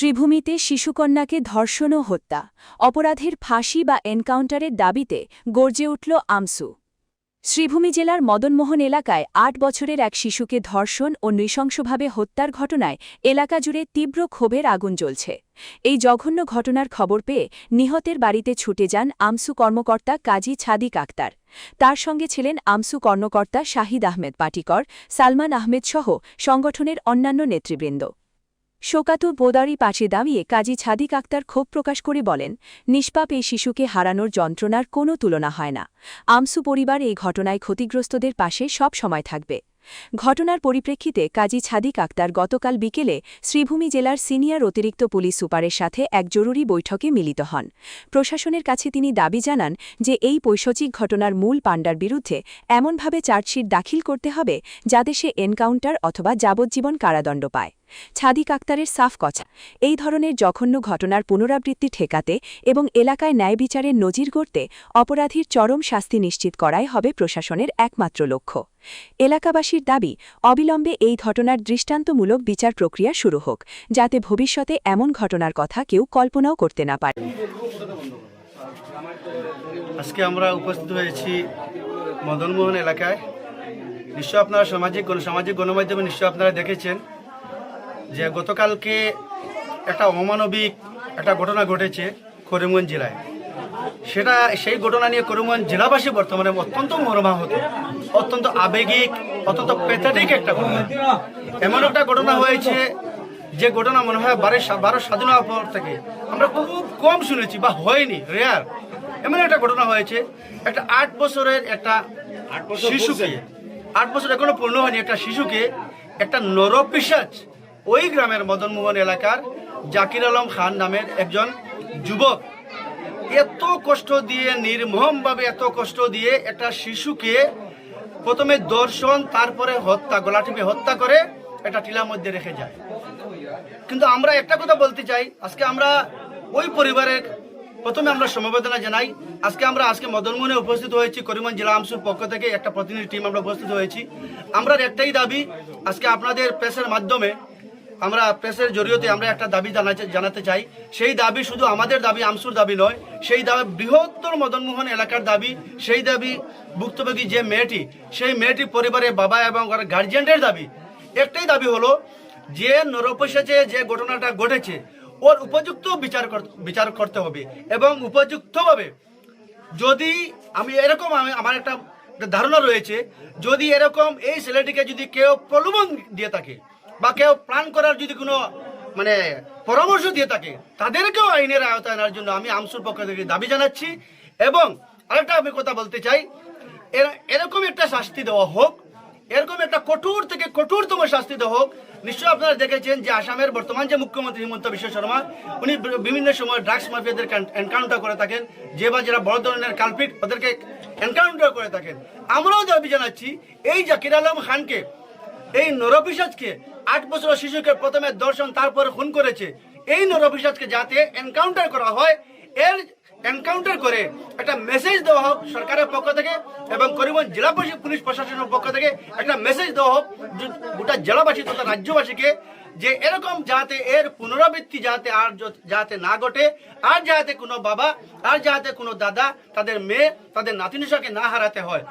শ্রীভূমিতে শিশুকন্যাকে ধর্ষণ ও হত্যা, অপরাধের ফাঁসি বা এনকাউন্টারের দাবিতে গর্জে উঠল আমসু। শ্রীভূমি জেলার মদনমোহন এলাকায় ৮ বছরের এক শিশুকে ধর্ষণ ও নৃশংসভাবে হত্যার ঘটনায় এলাকা জুড়ে তীব্র ক্ষোভের আগুন জ্বলছে। এই জঘন্য ঘটনার খবর পেয়ে নিহতের বাড়িতে ছুটে যান আমসু কর্মকর্তা কাজী ছাদিক আক্তার। তার সঙ্গে ছিলেন আমসু কর্মকর্তা শাহিদ আহমেদ পাটিকর, সালমান আহমেদ সহ সংগঠনের অন্যান্য নেতৃবৃন্দ। শোকাতুর বোদারি পাশে দাঁড়িয়ে কাজী ছাদিক আক্তার ক্ষোভ প্রকাশ করে বলেন, নিষ্পাপ এই শিশুকে হারানোর যন্ত্রণার কোনো তুলনা হয় না। আমসু পরিবার এই ঘটনায় ক্ষতিগ্রস্তদের পাশে সব সময় থাকবে। ঘটনার পরিপ্রেক্ষিতে কাজী ছাদিক আক্তার গতকাল বিকেলে শ্রীভূমি জেলার সিনিয়র অতিরিক্ত পুলিশ সুপারের সাথে এক জরুরি বৈঠকে মিলিত হন। প্রশাসনের কাছে তিনি দাবি জানান যে এই পৈশাচিক ঘটনার মূল পাণ্ডার বিরুদ্ধে এমনভাবে চার্জশিট দাখিল করতে হবে যাতে সে এনকাউন্টার অথবা যাবজ্জীবন কারাদণ্ড পায়। ছাদিক আক্তারের সাফ কথা, এই ধরনের জঘন্য ঘটনার পুনরাবৃত্তি ঠেকাতে এবং এলাকায় ন্যায় বিচারের নজির গড়তে অপরাধীর চরম শাস্তি নিশ্চিত করাই হবে প্রশাসনের একমাত্র লক্ষ্য। এলাকাবাসীর দাবি, অবিলম্বে এই ঘটনার দৃষ্টান্তমূলক বিচার প্রক্রিয়া শুরু হোক, যাতে ভবিষ্যতে এমন ঘটনার কথা কেউ কল্পনাও করতে না পারে। আজকে আমরা উপস্থিত হয়েছি মদনমোহন এলাকায়। নিশ্চয় আপনারা সামাজিক গণমাধ্যমে নিশ্চয় আপনারা দেখেছেন যে গতকালকে একটা অমানবিক একটা ঘটনা ঘটেছে করিমগঞ্জ জেলায়। সেই ঘটনা নিয়ে করিমগঞ্জ জেলাবাসী বর্তমানে অত্যন্ত মর্মাহত, অত্যন্ত আবেগিক, অত্যন্ত প্যাথেটিক একটা ঘটনা। এমন একটা ঘটনা হয়েছে যে ঘটনা মনে হয় ভারত স্বাধীন হওয়ার পর থেকে আমরা খুব কম শুনেছি বা হয়নি, রেয়ার। এমন একটা ঘটনা হয়েছে, একটা ৮ বছরের একটা শিশুকে, ৮ বছর এখনো পূর্ণ হয়নি একটা শিশুকে একটা নরপিশাচ ওই গ্রামের মদনমোহন এলাকার জাকির আলম খান নামের একজন যুবক এত কষ্ট দিয়ে, নির্মমভাবে এত কষ্ট দিয়ে একটা শিশুকে প্রথমে ধর্ষণ, তারপরে হত্যা, গলা টিপে হত্যা করে একটা টিলার মধ্যে রেখে যায়। কিন্তু আমরা একটা কথা বলতে চাই, আজকে আমরা ওই পরিবারের প্রথমে আমরা সমবেদনা জানাই। আজকে মদনমোহনে উপস্থিত হয়েছি, করিমগঞ্জ জেলা আমসুর পক্ষ থেকে একটা প্রতিনিধি টিম আমরা উপস্থিত হয়েছি। আমরা একটাই দাবি, আজকে আপনাদের প্রেসের মাধ্যমে, আমরা প্রেসের জরিয়তে আমরা একটা দাবি জানাতে চাই। সেই দাবি শুধু আমাদের দাবি, আমসুর দাবি নয়, সেই দাবি বৃহত্তর মদনমোহন এলাকার দাবি। সেই দাবি ভুক্তভোগী যে মেয়েটি, সেই মেয়েটি পরিবারের বাবা এবং গার্জিয়ানদের দাবি। একটাই দাবি হলো যে নরপিশাচে যে ঘটনাটা ঘটেছে ওর উপযুক্ত বিচার করতে হবে এবং উপযুক্তভাবে, যদি আমার একটা ধারণা রয়েছে, যদি এরকম এই ছেলেটিকে যদি কেউ প্রলোভন দিয়ে থাকে বা কেউ প্ল্যান করার যদি কোনো পরামর্শ দিয়ে থাকে, তাদেরকেও আইনের আওতায় আনার জন্য আমি আমসুর পক্ষ থেকে দাবি জানাচ্ছি। এবং আরেকটা আমি কথা বলতে চাই, এরকম একটা শাস্তি দেওয়া হোক, এরকম একটা কঠোর থেকে কঠোরতম শাস্তি দেওয়া হোক। নিশ্চয়ই আপনারা দেখেছেন যে আসামের বর্তমান যে মুখ্যমন্ত্রী হিমন্ত বিশ্ব শর্মা, উনি বিভিন্ন সময় ড্রাগস মাফিয়াদের এনকাউন্টার করে থাকেন, যারা বড় ধরনের কালপিট ওদেরকে এনকাউন্টার করে থাকেন। আমরাও দাবি জানাচ্ছি এই জাকির আলম খানকে, এই নরপিশাচকে, ৮ বছরের শিশুকে প্রথমে ধর্ষণ তারপরে খুন করেছে, এই নরপিশাচকে যাতে এনকাউন্টার করা হয়, এর এনকাউন্টার করে একটা মেসেজ দেওয়া হোক সরকারের পক্ষ থেকে এবং করিমগঞ্জ জেলা পুলিশ প্রশাসনের পক্ষ থেকে একটা মেসেজ দেওয়া হোক গোটা জেলাবাসী তথা রাজ্যবাসীকে, যে এরকম যাতে এর পুনরাবৃত্তি যাতে না ঘটে, আর যাতে কোনো বাবা আর যাতে কোনো দাদা তাদের মেয়ে, তাদের নাতিনিশাকে না হারাতে হয়।